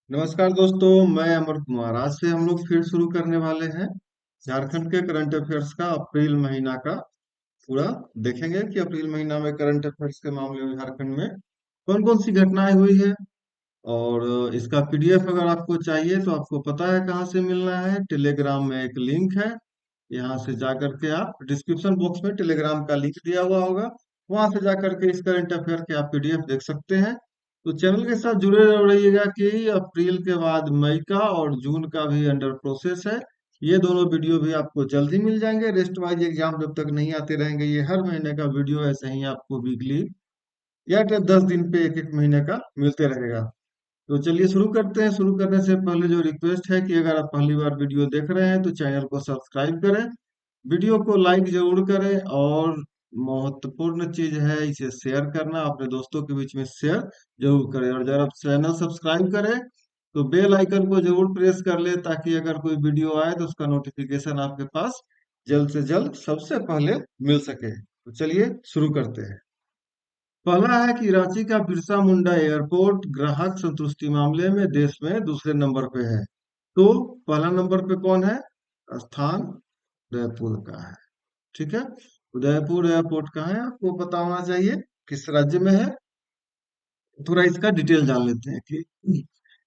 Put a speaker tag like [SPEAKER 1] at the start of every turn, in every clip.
[SPEAKER 1] नमस्कार दोस्तों, मैं अमर कुमार। आज से हम लोग फिर शुरू करने वाले हैं झारखंड के करंट अफेयर्स का अप्रैल महीना का पूरा देखेंगे कि अप्रैल महीना में करंट अफेयर्स के मामले में झारखंड में कौन कौन सी घटनाएं हुई है। और इसका पीडीएफ अगर आपको चाहिए तो आपको पता है कहाँ से मिलना है। टेलीग्राम में एक लिंक है, यहाँ से जाकर के आप डिस्क्रिप्शन बॉक्स में टेलीग्राम का लिंक दिया हुआ होगा, वहां से जाकर के इस करंट अफेयर के आप पीडीएफ देख सकते हैं। तो चैनल के साथ जुड़े रहिएगा कि अप्रैल के बाद मई का और जून का भी अंडर प्रोसेस है। ये दोनों वीडियो भी आपको जल्दी मिल जाएंगे। रेस्ट वाइज एग्जाम जब तक नहीं आते रहेंगे, ये हर महीने का वीडियो ऐसे ही आपको वीकली या 10 दिन पे एक एक महीने का मिलते रहेगा। तो चलिए शुरू करते हैं। शुरू करने से पहले जो रिक्वेस्ट है कि अगर आप पहली बार वीडियो देख रहे हैं तो चैनल को सब्सक्राइब करें, वीडियो को लाइक जरूर करें, और महत्वपूर्ण चीज है इसे शेयर करना, अपने दोस्तों के बीच में शेयर जरूर करें। और जब आप चैनल सब्सक्राइब करें तो बेल आइकन को जरूर प्रेस कर ले, ताकि अगर कोई वीडियो आए तो उसका नोटिफिकेशन आपके पास जल्द से जल्द सबसे पहले मिल सके। तो चलिए शुरू करते हैं। पहला है कि रांची का बिरसा मुंडा एयरपोर्ट ग्राहक संतुष्टि मामले में देश में दूसरे नंबर पे है। तो पहला नंबर पे कौन है? स्थान उदयपुर का है। ठीक है, उदयपुर एयरपोर्ट कहाँ है आपको पता होना चाहिए, किस राज्य में है। थोड़ा इसका डिटेल जान लेते हैं कि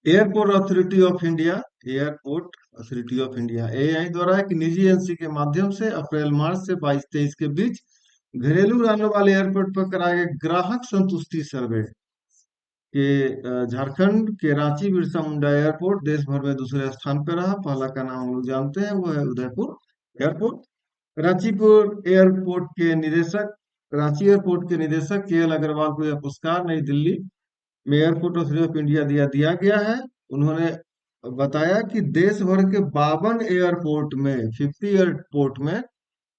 [SPEAKER 1] airport authority of India, airport authority of India AI द्वारा एक निजी एजेंसी के माध्यम से अप्रैल मार्च से 22-23 के बीच घरेलू उड़ानों वाले एयरपोर्ट पर कराए गए ग्राहक संतुष्टि सर्वे के झारखंड के रांची बिरसा मुंडा एयरपोर्ट देश भर में दूसरे स्थान पर रहा। पहला का नाम हम लोग जानते हैं, वो है उदयपुर एयरपोर्ट। रांचीपुर एयरपोर्ट के निदेशक रांची एयरपोर्ट के निदेशक के एल अग्रवाल को यह पुरस्कार नई दिल्ली में एयरपोर्ट अथॉरिटी ऑफ इंडिया दिया दिया गया है। उन्होंने बताया कि देश भर के 52 एयरपोर्ट में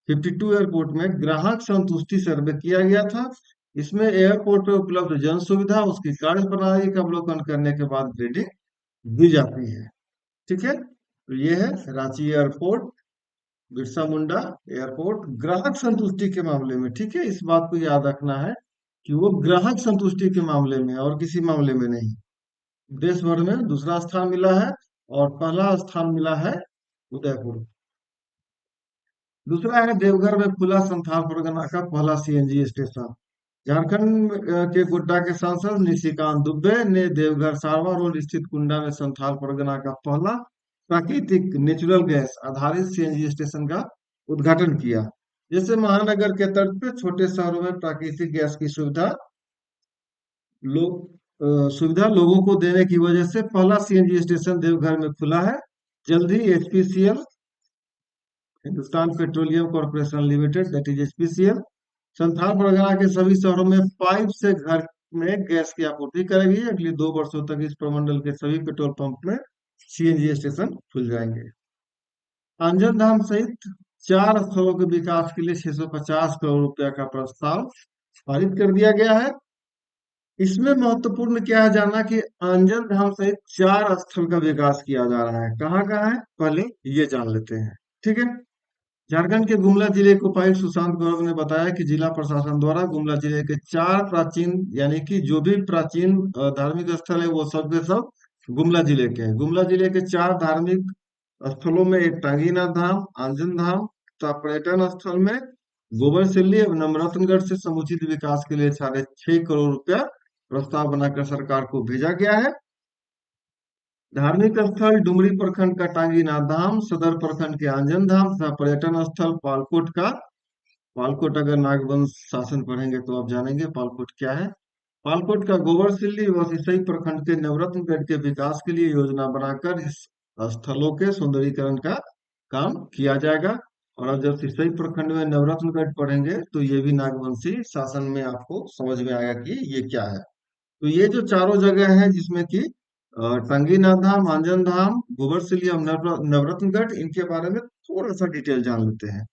[SPEAKER 1] 52 एयरपोर्ट में ग्राहक संतुष्टि सर्वे किया गया था। इसमें एयरपोर्ट पर उपलब्ध जन सुविधा, उसकी कार्य प्रणाली का अवलोकन करने के बाद ग्रेडिंग दी जाती है। ठीक है, तो ये है रांची एयरपोर्ट, बिरसा मुंडा एयरपोर्ट ग्राहक संतुष्टि के मामले में। ठीक है, इस बात को याद रखना है कि वो ग्राहक संतुष्टि के मामले में और किसी मामले में नहीं। देश भर में दूसरा स्थान मिला है और पहला स्थान मिला है उदयपुर। दूसरा है देवघर में खुला संथाल परगना का पहला सीएनजी स्टेशन। झारखंड के गोड्डा के सांसद निशिकांत दुबे ने देवघर सारवा रोड स्थित कुंडा में संथाल परगना का पहला प्राकृतिक नेचुरल गैस आधारित सीएनजी स्टेशन का उद्घाटन किया। जैसे महानगर के तर्ज पे छोटे शहरों में प्राकृतिक गैस की सुविधा लोगों को देने की वजह से पहला सीएनजी स्टेशन देवघर में खुला है। जल्द ही HPCL, Hindustan Petroleum Corporation Limited, that is HPCL, Santhal Pargana के सभी शहरों में पाइप से घर में गैस की आपूर्ति करेगी। अगले 2 वर्षों तक इस प्रमंडल के सभी पेट्रोल पंप में सीएनजी स्टेशन खुल जाएंगे। अंजन धाम सहित 4 स्थलों के विकास के लिए 650 करोड़ रुपया का प्रस्ताव पारित कर दिया गया है। इसमें महत्वपूर्ण क्या है जानना कि अंजन धाम सहित 4 स्थल का विकास किया जा रहा है। कहाँ कहाँ है पहले ये जान लेते हैं। ठीक है, झारखंड के गुमला जिले के उपायुक्त सुशांत गौरव ने बताया कि जिला प्रशासन द्वारा गुमला जिले के 4 प्राचीन, यानी कि जो भी प्राचीन धार्मिक स्थल है वो सब के सब गुमला जिले के हैं। गुमला जिले के 4 धार्मिक स्थलों में एक टांगीनाथ धाम, आंजन धाम तथा पर्यटन स्थल में गोबरसिल्ली एवं नवरत्नगढ़ से समुचित विकास के लिए 6.5 करोड़ रुपया प्रस्ताव बनाकर सरकार को भेजा गया है। धार्मिक स्थल डुमरी प्रखंड का टांगीनाथ धाम, सदर प्रखंड के आंजन धाम तथा पर्यटन स्थल पालकोट अगर नागवंश शासन पढ़ेंगे तो आप जानेंगे पालकोट क्या है। पालकोट का गोबरसिल्ली व सिसई प्रखंड के नवरत्नगढ़ के विकास के लिए योजना बनाकर इस स्थलों के सौंदर्यीकरण का काम किया जाएगा। और अब जब सिसई प्रखंड में नवरत्नगढ़ पढ़ेंगे तो ये भी नागवंशी शासन में आपको समझ में आएगा कि ये क्या है। तो ये जो चारों जगह है जिसमें कि टंगीनाथ धाम, आंजन धाम, गोबरसिली और नवरत्नगढ़, इनके बारे में थोड़ा सा डिटेल जान लेते हैं।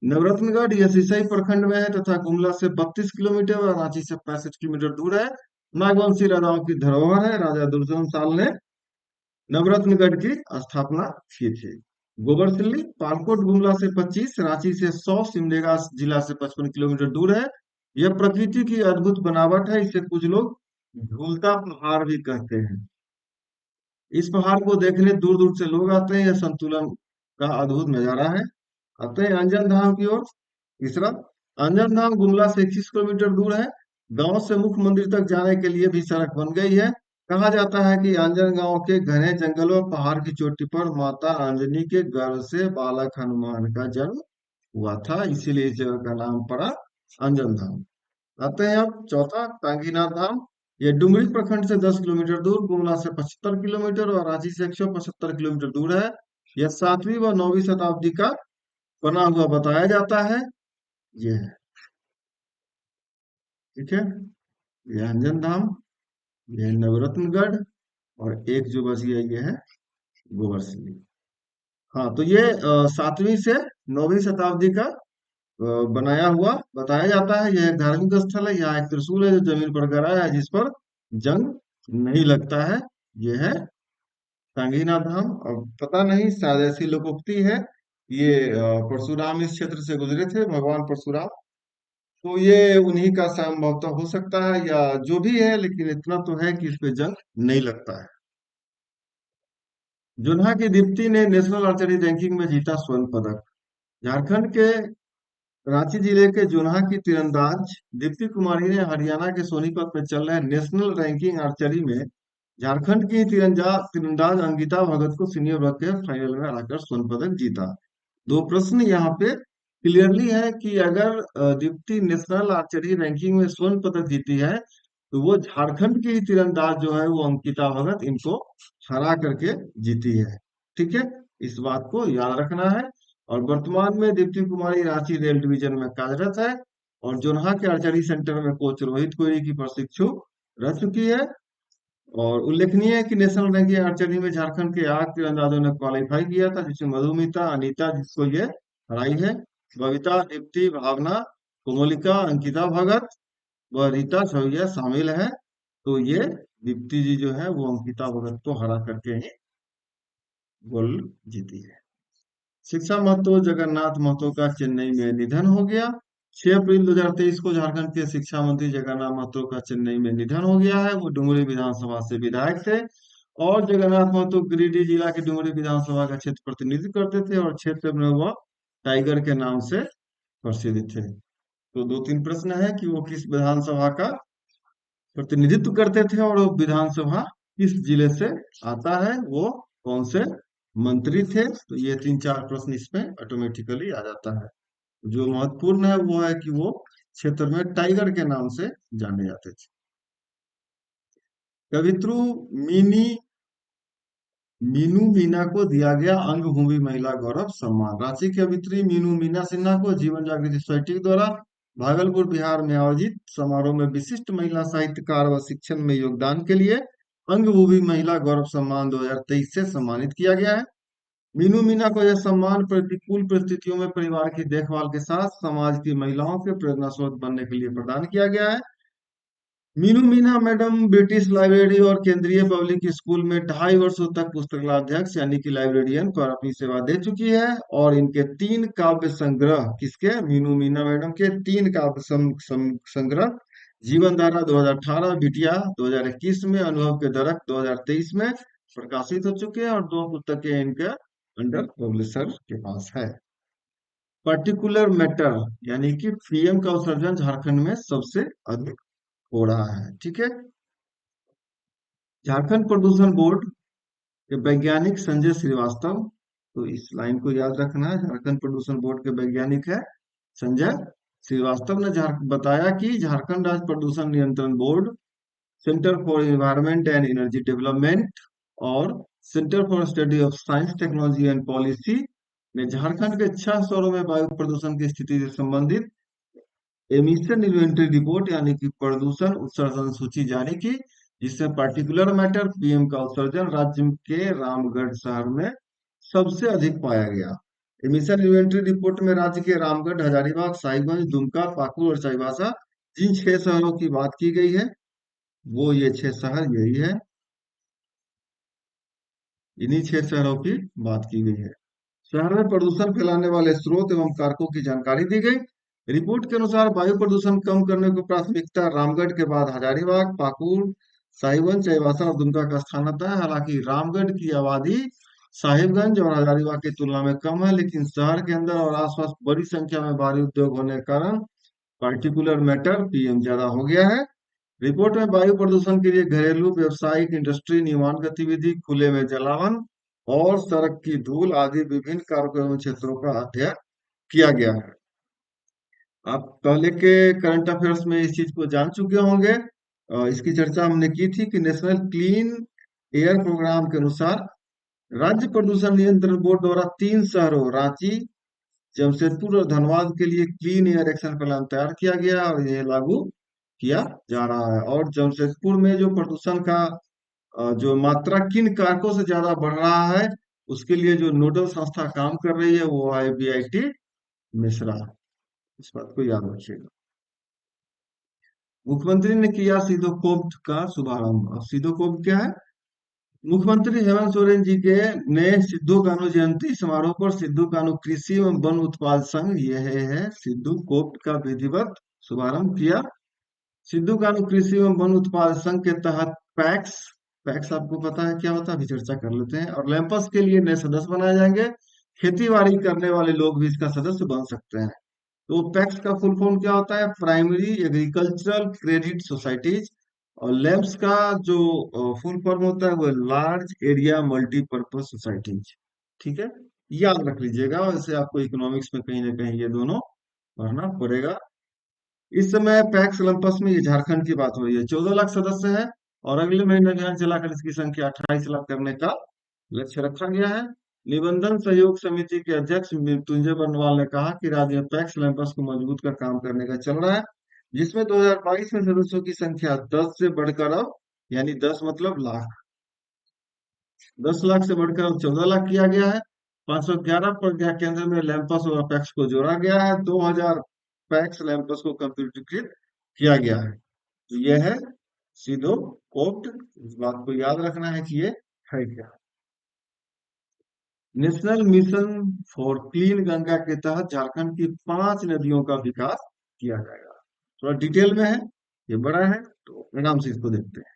[SPEAKER 1] नवरत्नगढ़ यह सिसई प्रखंड में है तथा गुमला से 32 किलोमीटर और रांची से 65 किलोमीटर दूर है। नागवंशी राजाओं की धरोहर है। राजा दुर्जन साल ने नवरत्नगढ़ की स्थापना की थी। गोबरसिल्ली पालकोट गुमला से 25, रांची से 100, सिमडेगा जिला से 55 किलोमीटर दूर है। यह प्रकृति की अद्भुत बनावट है। इसे कुछ लोग झूलता पहाड़ भी कहते हैं। इस पहाड़ को देखने दूर दूर से लोग आते हैं। यह संतुलन का अद्भुत नजारा है। आते हैं अंजन धाम की ओर। तीसरा, अंजन धाम गुमला से 21 किलोमीटर दूर है। गांव से मुख्य मंदिर तक जाने के लिए भी सड़क बन गई है। कहा जाता है कि अंजन गांव के घने जंगलों और पहाड़ की चोटी पर माता अंजनी के गर्भ से बालक हनुमान का जन्म हुआ था, इसीलिए इस जगह का नाम पड़ा अंजन धाम। आते हैं अब चौथा, कांगीनाथ धाम। ये डुमरी प्रखंड से 10 किलोमीटर दूर, गुमला से 75 किलोमीटर और रांची से 175 किलोमीटर दूर है। यह 7वीं व 9वीं शताब्दी का बना हुआ बताया जाता है। ये है, ठीक है। ये अंजन धाम, ये है नवरत्नगढ़, और एक जो बच गया ये है गोवर्षी। हाँ, तो ये 7वीं से 9वीं शताब्दी का बनाया हुआ बताया जाता है। यह एक धार्मिक स्थल है। यहाँ एक त्रिशूल है जो जमीन पर गड़ा है, जिस पर जंग नहीं लगता है। ये है सांगीनाथ धाम। और पता नहीं, शायद ऐसी लोकोक्ति है। ये परशुराम इस क्षेत्र से गुजरे थे, भगवान परशुराम। तो ये उन्हीं का संभवतः हो सकता है, या जो भी है, लेकिन इतना तो है कि इस पे जंग नहीं लगता है। जोन्हा की दीप्ति ने नेशनल आर्चरी रैंकिंग में जीता स्वर्ण पदक। झारखंड के रांची जिले के जोन्हा की तीरंदाज दीप्ति कुमारी ने हरियाणा के सोनीपत में चल रहे नेशनल रैंकिंग आर्चरी में झारखंड की तीरंदाज अंकिता भगत को सीनियर वर्ग के फाइनल में हराकर स्वर्ण पदक जीता। दो प्रश्न यहाँ पे क्लियरली है कि अगर दीप्ति नेशनल आर्चरी रैंकिंग में स्वर्ण पदक जीती है, तो वो झारखंड की ही तीरंदाज जो है वो अंकिता भगत इनको हरा करके जीती है। ठीक है, इस बात को याद रखना है। और वर्तमान में दीप्ति कुमारी रांची रेल डिवीजन में कार्यरत है, और जोन्हा के आर्चरी सेंटर में कोच रोहित कोहली की प्रशिक्षु रह चुकी है। और उल्लेखनीय है कि नेशनल रैंकिंग आर्चरी में झारखंड के 8 तीरंदाजों ने क्वालिफाई किया था, जिसमें मधुमिता, अनीता जिसको ये हराई है, बबीता, दीप्ति, भावना, कोमोलिका, अंकिता भगत व रीता छविया शामिल है। तो ये दीप्ति जी जो है वो अंकिता भगत को हरा करके ही गोल्ड जीती है। शिक्षा महतो जगन्नाथ महतो का चेन्नई में निधन हो गया। 6 अप्रैल 2023 को झारखंड के शिक्षा मंत्री जगन्नाथ महतो का चेन्नई में निधन हो गया है। वो डुमरी विधानसभा से विधायक थे, और जगन्नाथ महतो गिरिडीह जिला के डुमरी विधानसभा का क्षेत्र प्रतिनिधित्व करते थे, और क्षेत्र में वह टाइगर के नाम से प्रसिद्ध थे। तो 2-3 प्रश्न है कि वो किस विधानसभा का प्रतिनिधित्व करते थे, और वो विधानसभा किस जिले से आता है, वो कौन से मंत्री थे। तो ये 3-4 प्रश्न इसमें ऑटोमेटिकली आ जाता है। जो महत्वपूर्ण है वो है कि वो क्षेत्र में टाइगर के नाम से जाने जाते थे। कवित्रु मिनी मीनू मीना को दिया गया अंगभूमि महिला गौरव सम्मान। रांची की अभिनेत्री मीनू मीना सिन्हा को जीवन जागृति सोसाइटी द्वारा भागलपुर बिहार में आयोजित समारोह में विशिष्ट महिला साहित्यकार व शिक्षण में योगदान के लिए अंगभूमि महिला गौरव सम्मान 2023 से सम्मानित किया गया है। मीनू मीना को यह सम्मान प्रतिकूल परिस्थितियों में परिवार की देखभाल के साथ समाज की महिलाओं के प्रेरणा स्रोत बनने के लिए प्रदान किया गया है। Meenu Meena madam British library और केंद्रीय पब्लिक स्कूल में 2.5 वर्षों तक पुस्तकालयाध्यक्ष यानी कि लाइब्रेरियन पर अपनी सेवा दे चुकी है। और इनके 3 काव्य संग्रह, किसके, मीनू मीना मैडम के 3 काव्य संग्रह, जीवन धारा 2018, बिटिया 2021 में, अनुभव के दरक 2023 में प्रकाशित हो चुके हैं, और 2 पुस्तकें इनके अंडर पब्लिशर के पास है। पर्टिकुलर मैटर यानी कि पीएम का उत्सर्जन झारखंड में सबसे अधिक हो रहा है। ठीक है। झारखंड प्रदूषण बोर्ड के वैज्ञानिक संजय श्रीवास्तव, तो इस लाइन को याद रखना है। झारखंड प्रदूषण बोर्ड के वैज्ञानिक है संजय श्रीवास्तव ने बताया कि झारखंड राज्य प्रदूषण नियंत्रण Board, Centre for Environment and Energy Development और Centre for Study of Science Technology and Policy ने झारखंड के 6 शहरों में वायु प्रदूषण की स्थिति से संबंधित एमिशन इन्वेंटरी रिपोर्ट यानी कि प्रदूषण उत्सर्जन सूची जारी की, जिसमें पर्टिकुलर मैटर पीएम का उत्सर्जन राज्य के रामगढ़ शहर में सबसे अधिक पाया गया। एमिशन इन्वेंटरी रिपोर्ट में राज्य के रामगढ़, हजारीबाग, साहिबगंज, दुमका, पाकुड़ और चाईबासा जिन 6 शहरों की बात की गई है, वो ये 6 शहर यही है। इन्हीं 6 शहरों की बात की गई है। शहर में प्रदूषण फैलाने वाले स्रोत एवं कारकों की जानकारी दी गई। रिपोर्ट के अनुसार वायु प्रदूषण कम करने को प्राथमिकता रामगढ़ के बाद हजारीबाग, पाकुड़, साहिबगंज, चाईबासा और दुमका का स्थान आता है। हालांकि रामगढ़ की आबादी साहिबगंज और हजारीबाग की तुलना में कम है, लेकिन शहर के अंदर और आसपास बड़ी संख्या में भारी उद्योग होने के कारण पार्टिकुलर मैटर पीएम ज्यादा हो गया है। रिपोर्ट में वायु प्रदूषण के लिए घरेलू, व्यावसायिक, इंडस्ट्री, निर्माण गतिविधि, खुले में जलावन और सड़क की धूल आदि विभिन्न कारकों एवं क्षेत्रों का अध्ययन किया गया है। आप पहले के करंट अफेयर्स में इस चीज को जान चुके होंगे। इसकी चर्चा हमने की थी कि नेशनल क्लीन एयर प्रोग्राम के अनुसार राज्य प्रदूषण नियंत्रण बोर्ड द्वारा 3 शहरों रांची, जमशेदपुर और धनबाद के लिए क्लीन एयर एक्शन प्लान तैयार किया गया और यह लागू किया जा रहा है। और जमशेदपुर में जो प्रदूषण का जो मात्रा किन कारकों से ज्यादा बढ़ रहा है, उसके लिए जो नोडल संस्था काम कर रही है वो है बीआईटी मिश्रा। इस बात को याद रखिएगा। मुख्यमंत्री ने किया सिद्धोकोप्ट का शुभारंभ। अब सिद्धोकोप्ट क्या है? मुख्यमंत्री हेमंत सोरेन जी के ने सिद्धू कान्हू जयंती समारोह पर सिद्धू कान्हू कृषि एवं वन उत्पाद संघ, यह है सिद्धू कोप्ट का विधिवत शुभारंभ किया। सिद्धू कान्हू कृषि एवं वन उत्पाद संघ के तहत पैक्स, पैक्स आपको पता है क्या होता है, अभी चर्चा कर लेते हैं, और लैंपस के लिए नए सदस्य बनाए जाएंगे। खेती बाड़ी करने वाले लोग भी इसका सदस्य बन सकते हैं। तो पैक्स का फुल फॉर्म क्या होता है? Primary agricultural credit societies. और लैंप्स का जो फुल फॉर्म होता है वो लार्ज एरिया मल्टीपर्पज सोसाइटीज। ठीक है, याद रख लीजिएगा, वैसे आपको इकोनॉमिक्स में कहीं ना कहीं ये दोनों पढ़ना पड़ेगा। इस समय पैक्स लंपस में ये झारखंड की बात हो रही है, 14 लाख सदस्य है और अगले महीने अभियान चलाकर इसकी संख्या 28 लाख करने का लक्ष्य रखा गया है। निबंधन सहयोग समिति के अध्यक्ष मृत्युंजय बर्नवाल ने कहा कि राज्य में पैक्स लंपस को मजबूत कर काम करने का चल रहा है, जिसमें 2022 में सदस्यों की संख्या 10 से बढ़कर अब, यानी 10 मतलब लाख, 10 लाख से बढ़कर अब 14 लाख किया गया है। 511 प्रज्ञा केंद्र में लैंपस और पैक्स को जोड़ा गया है। 2000 पैक्स लैंपस को कंप्यूटरीकृत किया गया है। तो यह है सीधो कोप्ट। इस बात को याद रखना है कि ये है क्या। National Mission for Clean Ganga के तहत झारखंड की 5 नदियों का विकास किया जाएगा। थोड़ा डिटेल में है, ये बड़ा है, तो आराम से इसको देखते हैं।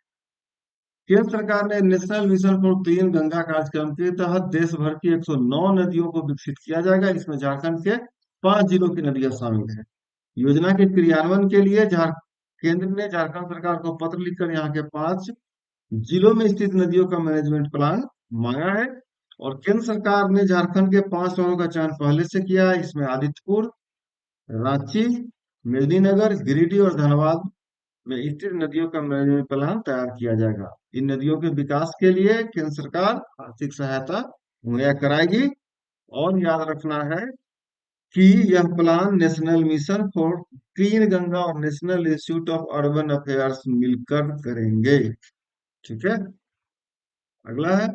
[SPEAKER 1] केंद्र सरकार ने national Mission for Clean Ganga कार्यक्रम के तहत देश भर की 109 नदियों को विकसित किया जाएगा। इसमें झारखंड के 5 जिलों की नदियां शामिल हैं। योजना के क्रियान्वयन के लिए केंद्र ने झारखंड सरकार को पत्र लिखकर यहाँ के 5 जिलों में स्थित नदियों का मैनेजमेंट प्लान मांगा है। और केंद्र सरकार ने झारखंड के 5 शहरों का चयन पहले से किया है। इसमें आदित्यपुर, रांची, मेदिनीनगर, गिरिडीह और धनबाद में स्थित नदियों का मैनेजमेंट प्लान तैयार किया जाएगा। इन नदियों के विकास के लिए केंद्र सरकार आर्थिक सहायता मुहैया कराएगी। और याद रखना है कि यह plan National Mission for Clean Ganga और National Institute of Urban Affairs मिलकर करेंगे। ठीक है, अगला है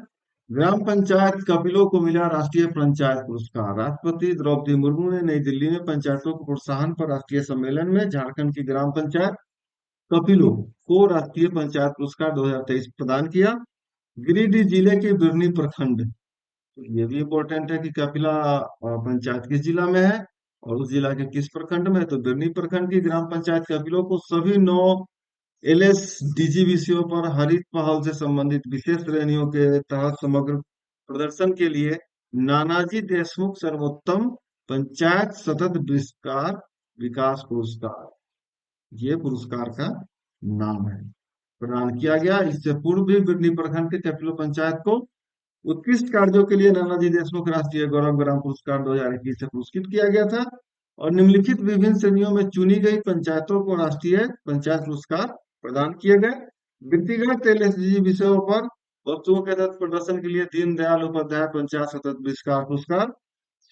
[SPEAKER 1] ग्राम पंचायत कपिलों को मिला राष्ट्रीय पंचायत पुरस्कार। राष्ट्रपति द्रौपदी मुर्मू ने नई दिल्ली में पंचायतों को प्रोत्साहन पर राष्ट्रीय सम्मेलन में झारखंड की ग्राम पंचायत कपिलों को राष्ट्रीय पंचायत पुरस्कार 2023 प्रदान किया। गिरिडीह जिले के बिरनी प्रखंड, तो ये भी इम्पोर्टेंट है कि कपिला पंचायत किस जिला में है और उस जिला के किस प्रखंड में है। तो बिरनी प्रखंड की ग्राम पंचायत कपिलों को सभी 9 LSDG विषयों पर हरित पहल से संबंधित विशेष श्रेणियों के तहत समग्र प्रदर्शन के लिए नानाजी देशमुख सर्वोत्तम पंचायत सतत विस्तार विकास पुरस्कार, ये पुरस्कार का नाम है, प्रदान किया गया। इससे पूर्व भी बिरनी प्रखंड के कपिलो पंचायत को उत्कृष्ट कार्यों के लिए नानाजी देशमुख राष्ट्रीय गौरव ग्राम पुरस्कार 2021 से पुरस्कृत किया गया था। और निम्नलिखित विभिन्न श्रेणियों में चुनी गई पंचायतों को राष्ट्रीय पंचायत पुरस्कार प्रदान किए गए। व्यक्तिगत एलएसजी विषयों पर वस्तुओं के तहत प्रदर्शन के लिए दीनदयाल उपाध्याय पंचायत सतत विस्तार पुरस्कार।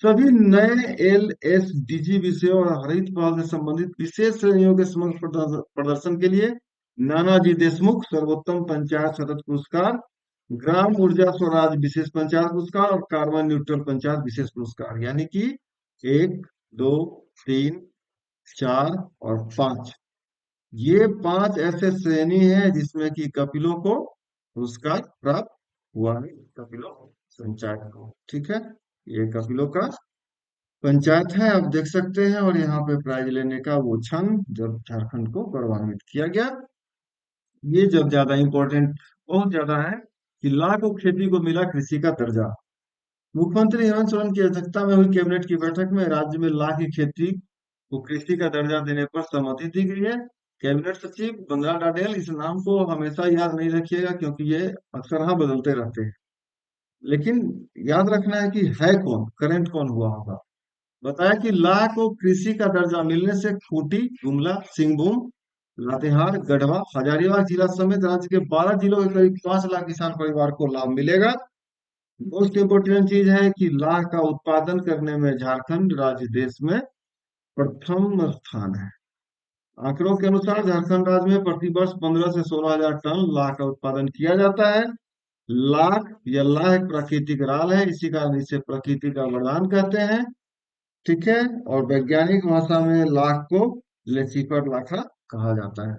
[SPEAKER 1] सभी नए एलएसडीजी विषयों और हरित पहल से संबंधित विशेष श्रेणियों के समग्र प्रदर्शन के लिए नानाजी देशमुख सर्वोत्तम पंचायत सतत पुरस्कार, ग्राम ऊर्जा स्वराज विशेष पंचायत पुरस्कार और कार्बन न्यूट्रल पंचायत विशेष पुरस्कार, यानी कि 1, 2, 3, 4 और 5, ये 5 ऐसे श्रेणी है जिसमें कि कपिलों को पुरस्कार प्राप्त हुआ है, कपिलों पंचायत को। ठीक है, ये कपिलों का पंचायत है, आप देख सकते हैं। और यहाँ पे प्राइज लेने का वो क्षण जब झारखंड को गौरवान्वित किया गया। ये जब ज्यादा इंपॉर्टेंट, बहुत ज्यादा है कि ला को खेती को मिला कृषि का दर्जा। मुख्यमंत्री हेमंत सोरेन की अध्यक्षता में हुई कैबिनेट की बैठक में राज्य में ला की खेती को कृषि का दर्जा देने पर सहमति दी गई है। कैबिनेट सचिव बंदरा डाडेल, इस नाम को हमेशा याद नहीं रखिएगा क्योंकि ये अक्सर हाँ बदलते रहते हैं, लेकिन याद रखना है कि है कौन, करंट कौन हुआ होगा। बताया कि ला को कृषि का दर्जा मिलने से खूंटी, गुमला, सिंहभूम, लातेहार, गढ़वा, हजारीबाग जिला समेत राज्य के 12 जिलों के करीब 5 लाख किसान परिवार को लाभ मिलेगा। मोस्ट इम्पोर्टेंट चीज है कि ला का उत्पादन करने में झारखंड राज्य देश में प्रथम स्थान है। आंकड़ों के अनुसार झारखंड राज्य में प्रति वर्ष 15 से 16 हजार टन लाह का उत्पादन किया जाता है। लाख या लाह एक प्राकृतिक राल है, इसी कारण इसे प्रकृति का वरदान कहते हैं। ठीक है। और वैज्ञानिक भाषा में लाख को लेसिफर लाखा कहा जाता है।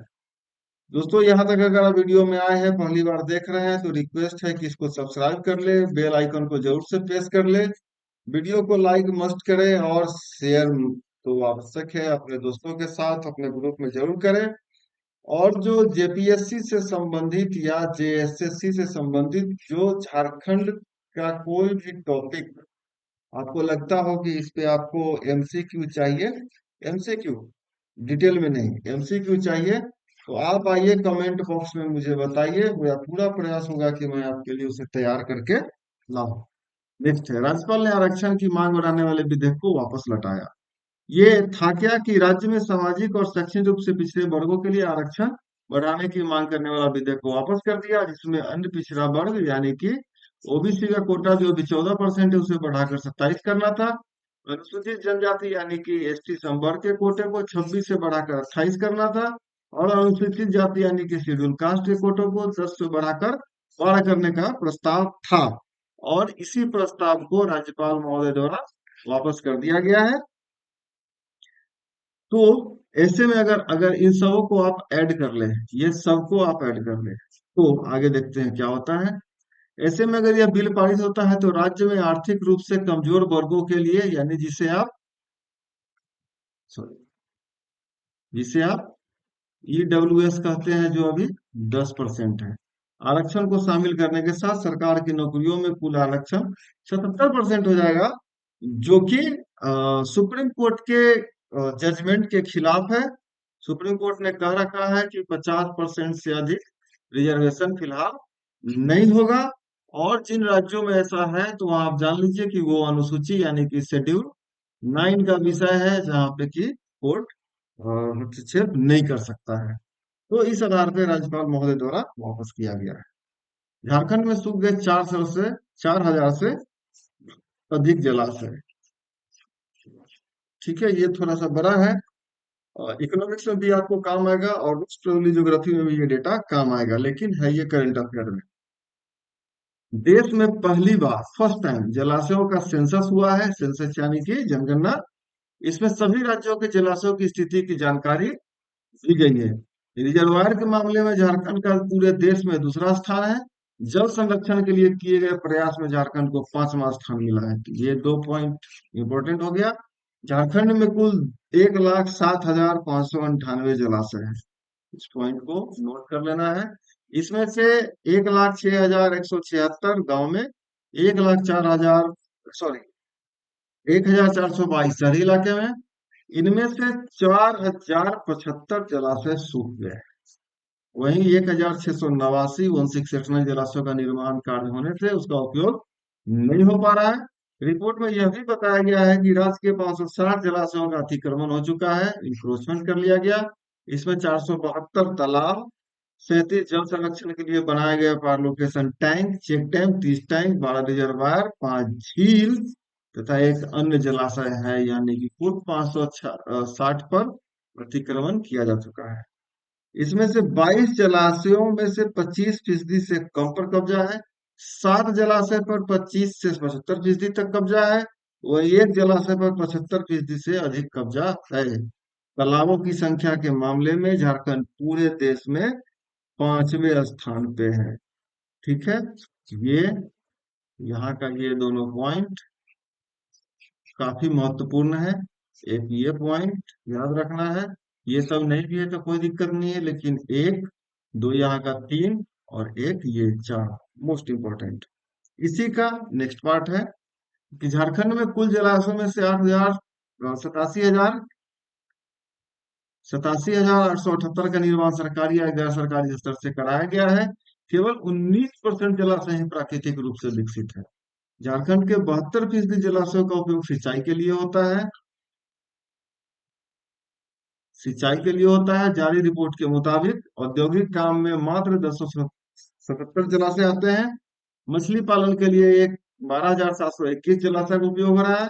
[SPEAKER 1] दोस्तों, यहाँ तक अगर आप वीडियो में आए हैं, पहली बार देख रहे हैं, तो रिक्वेस्ट है कि इसको सब्सक्राइब कर ले, बेल आइकन को जरूर से प्रेस कर ले, वीडियो को लाइक मस्ट करें और शेयर तो आवश्यक है अपने दोस्तों के साथ, अपने ग्रुप में जरूर करें। और जो जेपीएससी से संबंधित या जेएसएससी से संबंधित जो झारखंड का कोई भी टॉपिक आपको लगता हो कि इस पे आपको एमसीक्यू चाहिए, एमसीक्यू डिटेल में नहीं, एमसीक्यू चाहिए, तो आप आइए कमेंट बॉक्स में मुझे बताइए, मेरा पूरा प्रयास होगा कि मैं आपके लिए उसे तैयार करके लाऊं। नेक्स्ट है, राज्यपाल ने आरक्षण की मांग बढ़ाने वाले विधेयक को वापस लौटाया। ये था क्या कि राज्य में सामाजिक और शैक्षणिक रूप से पिछड़े वर्गों के लिए आरक्षण बढ़ाने की मांग करने वाला विधेयक को वापस कर दिया, जिसमें अन्य पिछड़ा वर्ग यानी कि ओबीसी का कोटा जो अभी 14% है उसे बढ़ाकर 27 करना था। अनुसूचित जनजाति यानी कि एसटी संवर्ग के कोटे को 26 से बढ़ाकर 28 करना था। और अनुसूचित जाति यानी कि शेड्यूल कास्ट के कोटे को 10 से बढ़ाकर 12 करने का प्रस्ताव था। और इसी प्रस्ताव को राज्यपाल महोदय द्वारा वापस कर दिया गया है। तो ऐसे में अगर अगर इन सबों को आप ऐड कर ले, ये सबको आप ऐड कर ले, तो आगे देखते हैं क्या होता है। ऐसे में अगर यह बिल पारित होता है तो राज्य में आर्थिक रूप से कमजोर वर्गों के लिए, यानी सॉरी जिसे आप ईडब्ल्यूएस कहते हैं, जो अभी 10% है, आरक्षण को शामिल करने के साथ सरकार की नौकरियों में कुल आरक्षण 77% हो जाएगा, जो कि सुप्रीम कोर्ट के जजमेंट के खिलाफ है। सुप्रीम कोर्ट ने कह रखा है कि 50% से अधिक रिजर्वेशन फिलहाल नहीं होगा। और जिन राज्यों में ऐसा है तो वहां आप जान लीजिए कि वो अनुसूची यानी कि शेड्यूल 9 का विषय है, जहाँ पे कि कोर्ट हस्तक्षेप नहीं कर सकता है। तो इस आधार पर राज्यपाल महोदय द्वारा वापस किया गया है। झारखंड में सूख गए 4 हजार से अधिक जलाशय। ठीक है, ये थोड़ा सा बड़ा है, इकोनॉमिक्स में भी आपको काम आएगा और ज्योग्राफी में भी ये डेटा काम आएगा, लेकिन है ये करंट अफेयर में। देश में पहली बार फर्स्ट टाइम जलाशयों का सेंसस हुआ है, सेंसस यानी कि जनगणना। इसमें सभी राज्यों के जलाशयों की स्थिति की जानकारी दी गई है। रिजर्वायर के मामले में झारखंड का पूरे देश में दूसरा स्थान है। जल संरक्षण के लिए किए गए प्रयास में झारखंड को 5वां स्थान मिला है। तो ये 2 पॉइंट इंपॉर्टेंट हो गया। झारखंड में कुल 1,07,598 जलाशय है, इस पॉइंट को नोट कर लेना है। इसमें से 1,06,176 गांव में, 1,04,000 सॉरी 1,422 शहरी इलाके में, इनमें से 4,075 जलाशय सूख गए। वहीं 1,689 1669 जलाशयों का निर्माण कार्य होने से उसका उपयोग नहीं हो पा रहा है। रिपोर्ट में यह भी बताया गया है कि राज्य के 560 जलाशयों का अतिक्रमण हो चुका है, इंक्रोचमेंट कर लिया गया। इसमें 472 तालाब, 37 जल संरक्षण के लिए बनाए गए पार tank, check dam, 30 tank, 12 reservoir, 5 झील तथा एक अन्य जलाशय है, यानी कि कुल 560 पर अतिक्रमण किया जा चुका है। इसमें से 22 जलाशयों में से 25% से कम पर कब्जा है। 7 जलाशय पर 25 से 75% तक कब्जा है। वही एक जलाशय पर 75% से अधिक कब्जा है। तालाबों की संख्या के मामले में झारखंड पूरे देश में 5वें स्थान पे है। ठीक है, ये यहाँ का ये दोनों पॉइंट काफी महत्वपूर्ण है। एक ये पॉइंट याद रखना है, ये सब नहीं भी है तो कोई दिक्कत नहीं है, लेकिन एक दो यहाँ का 3 और एक ये 4, मोस्ट इंपॉर्टेंट। इसी का नेक्स्ट पार्ट है कि झारखंड में कुल जलाशयों में से 87,878 का निर्माण सरकारी या गैर सरकारी स्तर से कराया गया है। केवल 19% जलाशय ही प्राकृतिक रूप से विकसित है। झारखंड के 72% जलाशयों का उपयोग सिंचाई के लिए होता है। जारी रिपोर्ट के मुताबिक औद्योगिक काम में मात्र 1077 जलाशय आते हैं। मछली पालन के लिए एक 12,721 जलाशय का उपयोग हो रहा है।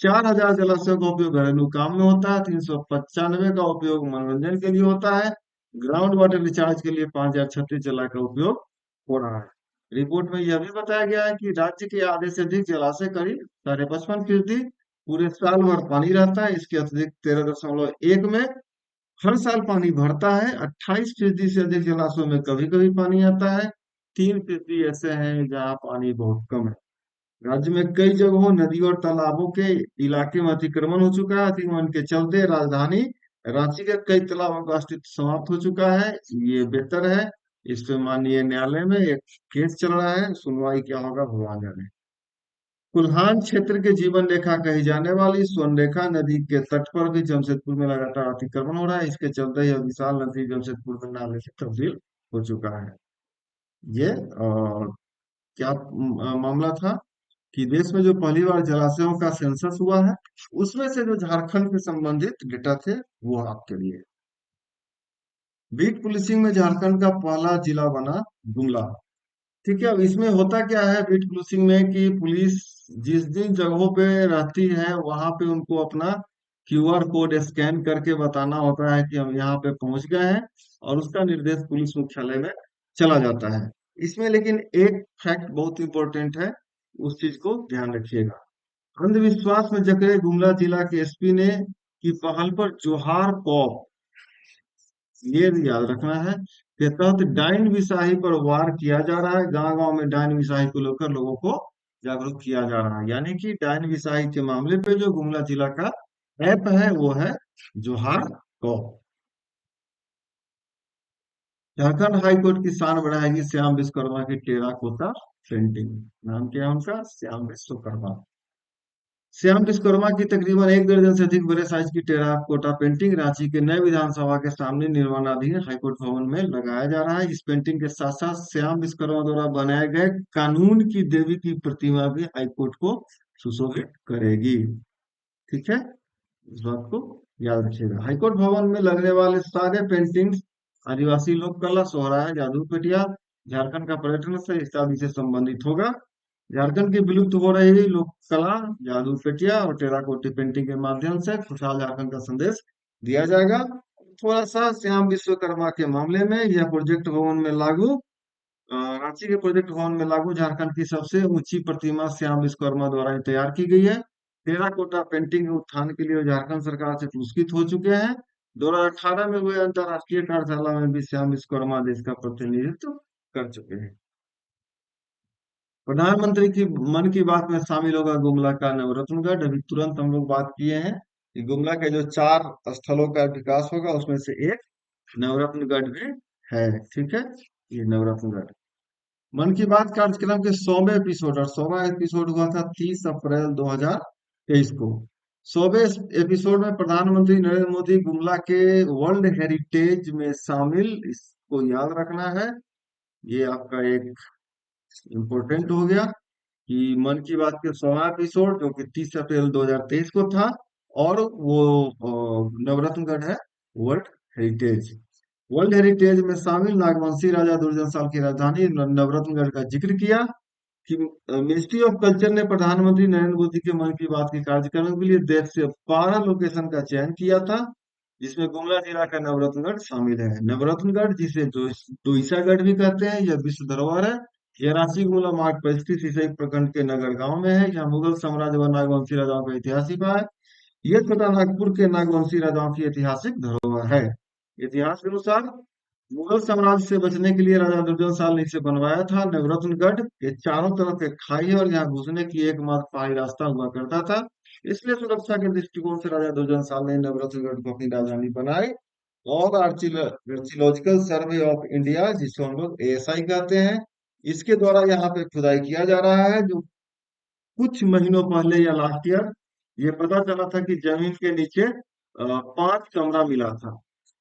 [SPEAKER 1] 4,000 जलाशयों का उपयोग घरेलू काम में होता है। 395 का उपयोग मनोरंजन के लिए होता है। ग्राउंड वाटर रिचार्ज के लिए 5,036 जलाशय का उपयोग हो रहा है। रिपोर्ट में यह भी बताया गया है कि राज्य के आधे से अधिक जलाशय, करीब 55.55%, पूरे साल भर पानी रहता है। इसके अतिरिक्त 13.1 में हर साल पानी भरता है। 28% से अधिक जलाशयों में कभी कभी पानी आता है। 3% ऐसे हैं जहाँ पानी बहुत कम है। राज्य में कई जगहों नदी और तालाबों के इलाके में अतिक्रमण हो चुका है। अतिक्रमण के चलते राजधानी रांची के कई तालाबों का अस्तित्व समाप्त हो चुका है। ये बेहतर है। इस पे माननीय न्यायालय में एक केस चल रहा है, सुनवाई क्या होगा भगवान जाने। कुल्हान क्षेत्र के जीवन रेखा कही जाने वाली स्वर्णरेखा नदी के तट पर भी जमशेदपुर में लगातार अतिक्रमण हो रहा है। इसके चलते यह विशाल नदी जमशेदपुर में नाले से तब्दील हो चुका है। ये क्या मामला था कि देश में जो पहली बार जलाशयों का सेंसस हुआ है, उसमें से जो झारखंड से संबंधित डेटा थे वो आपके लिए। बीट पुलिसिंग में झारखंड का पहला जिला बना गुमला। ठीक है, अब इसमें होता क्या है बीट पुलिसिंग में कि पुलिस जिस जिन जगहों पे रहती है वहां पे उनको अपना क्यूआर कोड स्कैन करके बताना होता है कि हम यहाँ पे पहुंच गए हैं, और उसका निर्देश पुलिस मुख्यालय में चला जाता है। इसमें लेकिन एक फैक्ट बहुत इंपॉर्टेंट है, उस चीज को ध्यान रखिएगा। अंधविश्वास में जकड़े गुमला जिला के एसपी ने की पहल पर जोहार कॉप, ये भी याद रखना है, के तहत डायन बिसाही पर वार किया जा रहा है। गांव गांव में डायन बिसाही को लेकर लोगों को जागरूक किया जा रहा है। यानी कि डायन बिसाही के मामले पे जो गुमला जिला का ऐप है वो है जोहार कॉप। झारखंड हाई कोर्ट की शान बढ़ाएगी श्याम विश्वकर्मा की टेराकोटा पेंटिंग। नाम क्या है उनका? श्याम विश्वकर्मा। श्याम विश्वकर्मा की तकरीबन 1 दर्जन से अधिक बड़े साइज की टेराकोटा पेंटिंग रांची के नए विधानसभा के सामने निर्माणाधीन हाईकोर्ट भवन में लगाया जा रहा है। इस पेंटिंग के साथ साथ श्याम विश्वकर्मा द्वारा बनाए गए कानून की देवी की प्रतिमा भी हाईकोर्ट को सुशोभित करेगी। ठीक है, इस बात को याद रखिएगा। हाईकोर्ट भवन में लगने वाले सारे पेंटिंग्स आदिवासी लोक कला, सोहराय, जादू पेटिया, झारखंड का पर्यटन स्थल इत्यादि से संबंधित होगा। झारखंड की विलुप्त हो रही लोक कला, जादू पेटिया और टेराकोटी पेंटिंग के माध्यम से खुशहाल झारखंड का संदेश दिया जाएगा। थोड़ा सा श्याम विश्वकर्मा के मामले में यह प्रोजेक्ट भवन में लागू रांची के प्रोजेक्ट भवन में लागू झारखंड की सबसे ऊंची प्रतिमा श्याम विश्वकर्मा द्वारा ही तैयार की गई है। टेराकोटा पेंटिंग के उत्थान के लिए झारखंड सरकार से पुरस्कृत हो चुके हैं। 2018 में हुए अंतरराष्ट्रीय कार्यशाला में भी श्याम विश्वकर्मा देश का प्रतिनिधित्व कर चुके हैं। प्रधानमंत्री की मन की बात में शामिल होगा गुमला का नवरत्नगढ़। अभी तुरंत हम लोग बात किए हैं कि गुमला के जो 4 स्थलों का विकास होगा उसमें से एक नवरत्नगढ़ भी है। ठीक है, ये नवरत्नगढ़। मन की बात कार्यक्रम के 100वें एपिसोड, और 100वां एपिसोड हुआ था 30 अप्रैल 2023 को। 100वें एपिसोड में प्रधानमंत्री नरेंद्र मोदी गुमला के वर्ल्ड हेरिटेज में शामिल, इसको याद रखना है। ये आपका एक इम्पोर्टेंट हो गया कि मन की बात के 100वां एपिसोड जो कि 30 अप्रैल 2023 को था, और वो नवरत्नगढ़ है वर्ल्ड हेरिटेज। वर्ल्ड हेरिटेज में शामिल नागवंशी राजा दुर्जन साल की राजधानी नवरत्नगढ़ का जिक्र किया कि मिनिस्ट्री ऑफ कल्चर ने प्रधानमंत्री नरेंद्र मोदी के मन की बात के कार्यक्रम के लिए देश से 12 लोकेशन का चयन किया था, जिसमें गुमला जिला का नवरत्नगढ़ शामिल है। नवरत्नगढ़, जिसे दोईसागढ़ भी कहते हैं, यह विश्व धरोहर है। यह रांची गुमला मार्ग पर स्थित सिसई प्रखंड के नगर गांव में है। यहाँ मुगल साम्राज्य व नागवंशी राजाओं का इतिहास छिपा है। यह छोटा नागपुर के नागवंशी राजाओं की ऐतिहासिक धरोहर है। इतिहास के अनुसार मुगल साम्राज्य से बचने के लिए राजा दुर्जन साल ने इसे बनवाया था। नवरत्नगढ़ के चारों तरफ एक खाई है और यहाँ घुसने की एकमात्र पहाड़ी रास्ता हुआ करता था। इसलिए सुरक्षा के दृष्टिकोण से राजा दुर्जन साल ने नवरत्नगढ़ को अपनी राजधानी बनाई। और आर्चियोलॉजिकल सर्वे ऑफ इंडिया, जिसको हम लोग एएसआई कहते हैं, इसके द्वारा यहाँ पे खुदाई किया जा रहा है। जो कुछ महीनों पहले या लास्ट ईयर ये पता चला था कि जमीन के नीचे 5 कमरा मिला था।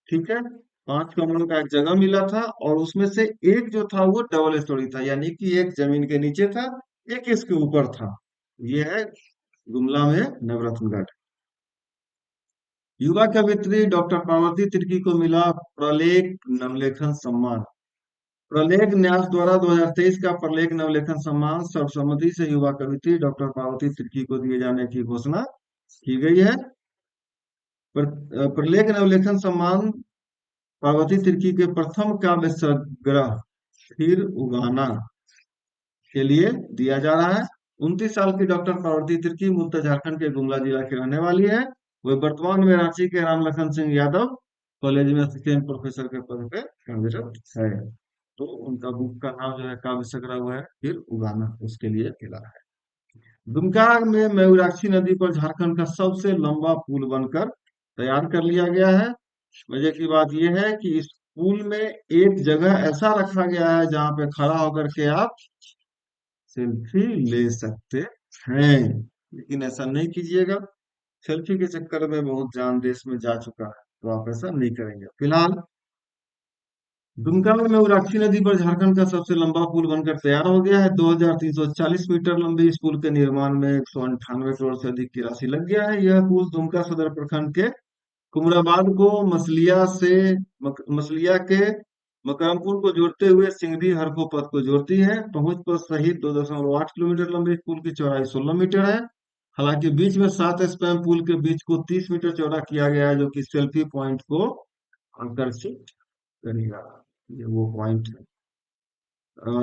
[SPEAKER 1] ठीक है, 5 कमरों का एक जगह मिला था, और उसमें से एक जो था वो डबल स्टोरी था, यानी कि एक जमीन के नीचे था, एक इसके ऊपर था। ये है गुमला में नवरत्नगढ़। युवा कवित्री डॉक्टर पार्वती तिर्की को मिला प्रलेख नवलेखन सम्मान। प्रलेख न्यास द्वारा 2023 का प्रलेख नवलेखन सम्मान सर्वसम्मति से युवा कवित्री डॉक्टर पार्वती तिर्की को दिए जाने की घोषणा की गई है। प्रलेख नवलेखन सम्मान पार्वती तिर्की के प्रथम काव्य संग्रह फिर उगाना के लिए दिया जा रहा है। 29 साल की डॉक्टर पार्वती तिर्की मूलतः झारखंड के गुमला जिला की रहने वाली है। वे वर्तमान में रांची के राम लखन सिंह यादव कॉलेज में असिस्टेंट प्रोफेसर के पद पे कार्यरत है। तो उनका बुक का नाम जो है काव्य संग्रह हुआ है फिर उगाना, उसके लिए मिला है। दुमका में मयूराक्षी नदी पर झारखंड का सबसे लंबा पुल बनकर तैयार कर लिया गया है। मजे की बात यह है कि इस पुल में एक जगह ऐसा रखा गया है जहां पे खड़ा होकर के आप सेल्फी ले सकते हैं, लेकिन ऐसा नहीं कीजिएगा। सेल्फी के चक्कर में बहुत जान देश में जा चुका है, तो आप ऐसा नहीं करेंगे। फिलहाल दुमका में मयूराक्षी नदी पर झारखंड का सबसे लंबा पुल बनकर तैयार हो गया है। 2340 मीटर लंबी इस पुल के निर्माण में 198 करोड़ से अधिक की राशि लग गया है। यह पुल दुमका सदर प्रखंड के कुमराबाद को मसलिया के मकरमपुर को जोड़ते हुए सिंगरी हरखो पथ को जोड़ती है। पहुंच पर सहित 2.8 किलोमीटर लंबी इस पुल की चौड़ाई 16 मीटर है। हालांकि बीच में 7 स्पैन पुल के बीच को 30 मीटर चौड़ा किया गया है, जो कि सेल्फी पॉइंट को आकर्षित करेगा। ये वो पॉइंट है।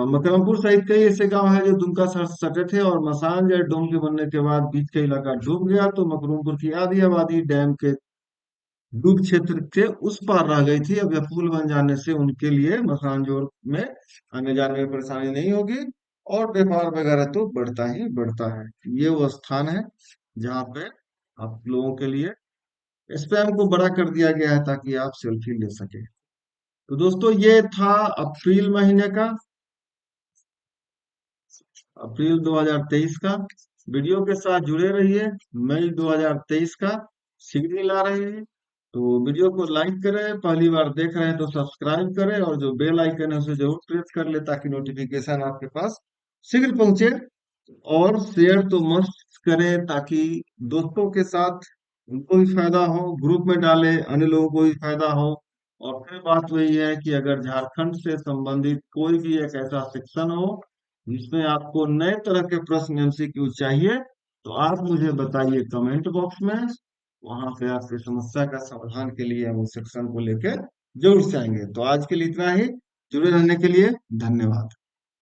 [SPEAKER 1] मकरमपुर सहित कई ऐसे गांव हैं जो दुमका शहर से सटे थे, और मसान या डैम के बनने के बाद बीच का इलाका डूब गया, तो मकरमपुर की आधी आबादी डैम के डूब क्षेत्र के उस पार रह गई थी। अब यह पुल बन जाने से उनके लिए मसानजोर में आने जाने में परेशानी नहीं होगी, और व्यापार वगैरह तो बढ़ता ही बढ़ता है। ये वो स्थान है जहाँ पे आप लोगों के लिए स्पैम को बड़ा कर दिया गया है ताकि आप सेल्फी ले सके। तो दोस्तों, ये था अप्रैल महीने का, अप्रैल 2023 का। वीडियो के साथ जुड़े रहिए, मई 2023 का शीघ्र ही ला रहे हैं। तो वीडियो को लाइक करें, पहली बार देख रहे हैं तो सब्सक्राइब करें, और जो बेल आइकन है उसे जरूर प्रेस कर ले ताकि नोटिफिकेशन आपके पास शीघ्र पहुंचे। और शेयर तो मस्त करें ताकि दोस्तों के साथ उनको भी फायदा हो, ग्रुप में डालें, अन्य लोगों को भी फायदा हो। और फिर बात वही है कि अगर झारखंड से संबंधित कोई भी एक ऐसा सेक्शन हो जिसमें आपको नए तरह के प्रश्न एमसीक्यू चाहिए, तो आप मुझे बताइए कमेंट बॉक्स में। वहां पे आपकी समस्या का समाधान के लिए हम उस सेक्शन को लेकर जरूर से आएंगे। तो आज के लिए इतना ही। जुड़े रहने के लिए धन्यवाद।